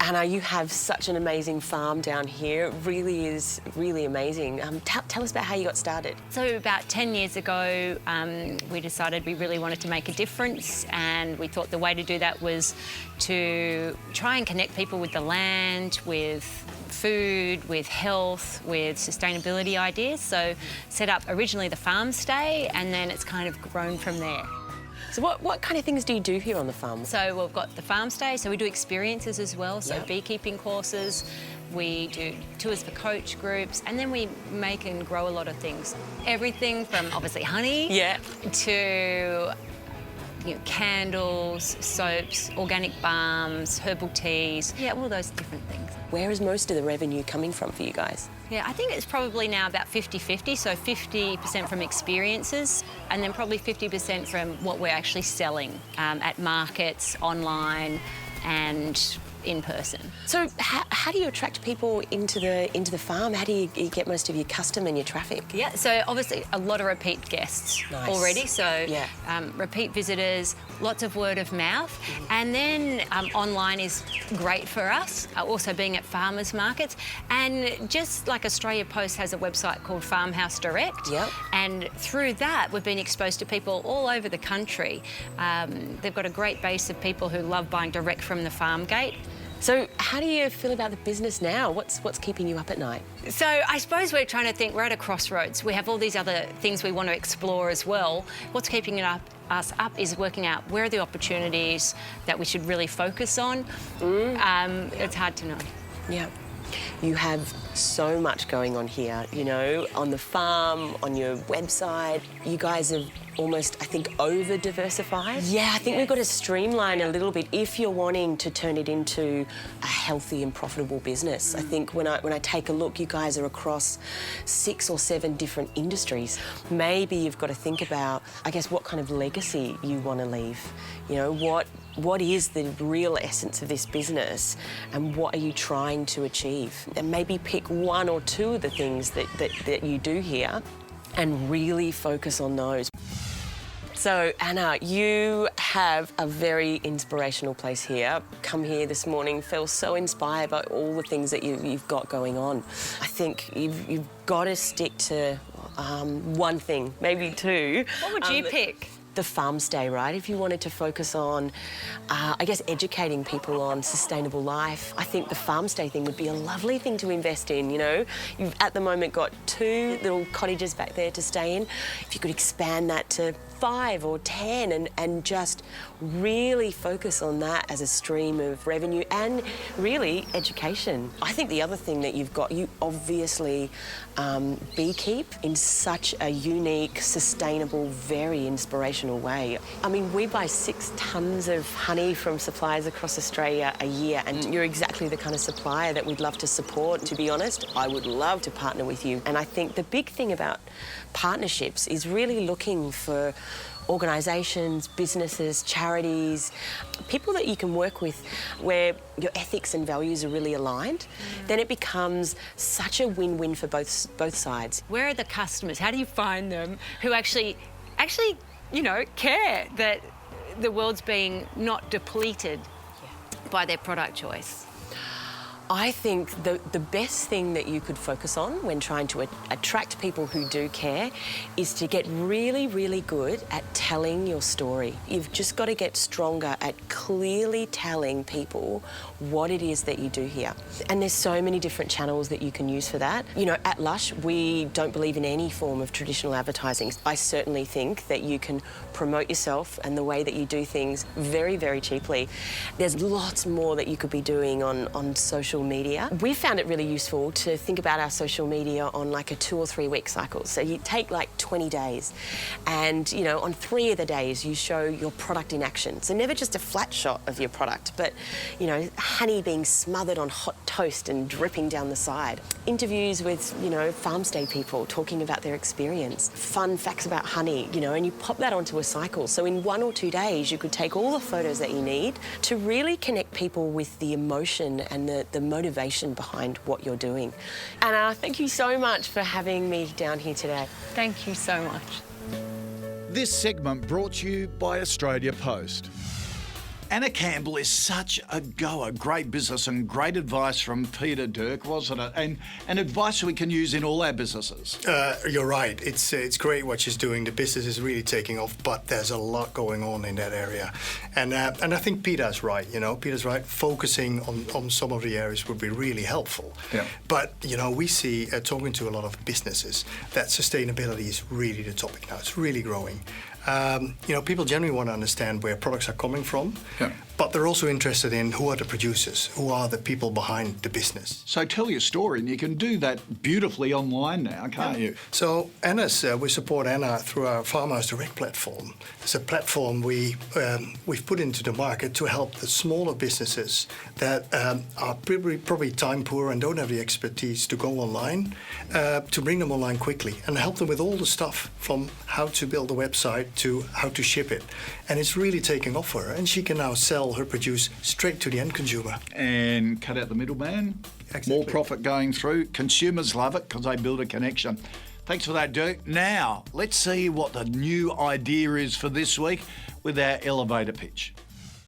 Anna, you have such an amazing farm down here. It really is really amazing. Tell us about how you got started. So about 10 years ago, we decided we really wanted to make a difference, and we thought the way to do that was to try and connect people with the land, with food, with health, with sustainability ideas. So set up originally the farm stay, and then it's kind of grown from there. So what kind of things do you do here on the farm? So we've got the farm stay, so we do experiences as well, so Yep. beekeeping courses, we do tours for coach groups, and then we make and grow a lot of things. Everything from obviously honey to candles, soaps, organic balms, herbal teas, all those different things. Where is most of the revenue coming from for you guys? Yeah, I think it's probably now about 50-50, so 50% from experiences and then probably 50% from what we're actually selling at markets, online and in person. So how do you attract people into the farm? How do you get most of your custom and your traffic? Yeah, so obviously a lot of repeat guests already, so repeat visitors, lots of word of mouth, and then online is great for us, also being at farmers markets, and just like Australia Post has a website called Farmhouse Direct, and through that we've been exposed to people all over the country. They've got a great base of people who love buying direct from the farm gate. So how do you feel about the business now? What's keeping you up at night? So I suppose we're trying to think, we're at a crossroads. We have all these other things we want to explore as well. What's keeping us up is working out where are the opportunities that we should really focus on. It's hard to know. Yeah. You have so much going on here, you know, on the farm, on your website. You guys have almost, I think, over-diversified. Yeah, I think we've got to streamline a little bit if you're wanting to turn it into a healthy and profitable business. I think when I take a look, you guys are across 6 or 7 different industries. Maybe you've got to think about, I guess, what kind of legacy you want to leave. You know, what is the real essence of this business and what are you trying to achieve? And maybe pick 1 or 2 of the things that you do here and really focus on those. So, Anna, you have a very inspirational place here. Come here this morning, feel so inspired by all the things that you've got going on. I think you've got to stick to one thing, maybe 2. What would you pick? The farm stay, right? If you wanted to focus on, I guess, educating people on sustainable life, I think the farm stay thing would be a lovely thing to invest in, you know? You've at the moment got 2 little cottages back there to stay in. If you could expand that to 5 or 10 and just really focus on that as a stream of revenue and really education. I think the other thing that you've got, you obviously beekeep in such a unique, sustainable, very inspirational way. I mean, we buy 6 tonnes of honey from suppliers across Australia a year, and you're exactly the kind of supplier that we'd love to support. To be honest, I would love to partner with you. And I think the big thing about partnerships is really looking for organisations, businesses, charities, people that you can work with where your ethics and values are really aligned. Then it becomes such a win-win for both sides. Where are the customers? How do you find them who actually, you know, care that the world's being not depleted by their product choice? I think the best thing that you could focus on when trying to attract people who do care is to get really, really good at telling your story. You've just got to get stronger at clearly telling people what it is that you do here. And there's so many different channels that you can use for that. You know, at Lush, we don't believe in any form of traditional advertising. I certainly think that you can promote yourself and the way that you do things very, very cheaply. There's lots more that you could be doing on social media. We found it really useful to think about our social media on like a 2 or 3 week cycle. So you take like 20 days and, you know, on 3 of the days you show your product in action. So never just a flat shot of your product, but, you know, honey being smothered on hot toast and dripping down the side. Interviews with, you know, farm stay people talking about their experience. Fun facts about honey, you know, and you pop that onto a cycle. So in 1 or 2 days you could take all the photos that you need to really connect people with the emotion and the motivation behind what you're doing. Anna, thank you so much for having me down here today. Thank you so much. This segment brought to you by Australia Post. Anna Campbell is such a goer. Great business and great advice from Peter Dirk, wasn't it? And advice we can use in all our businesses. You're right. It's great what she's doing. The business is really taking off, but there's a lot going on in that area. And I think Peter's right. Peter's right. Focusing on some of the areas would be really helpful. Yeah. But we see talking to a lot of businesses that sustainability is really the topic now. It's really growing. People generally want to understand where products are coming from, but they're also interested in who are the producers, who are the people behind the business. So tell your story, and you can do that beautifully online now, can't you? So we support Anna through our Farmhouse Direct platform. It's a platform we've put into the market to help the smaller businesses that are probably time poor and don't have the expertise to go online, to bring them online quickly and help them with all the stuff from how to build a website to how to ship it. And it's really taking off for her. And she can now sell her produce straight to the end consumer. And cut out the middleman. Exactly. More profit going through. Consumers love it because they build a connection. Thanks for that, Dirk. Now, let's see what the new idea is for this week with our elevator pitch.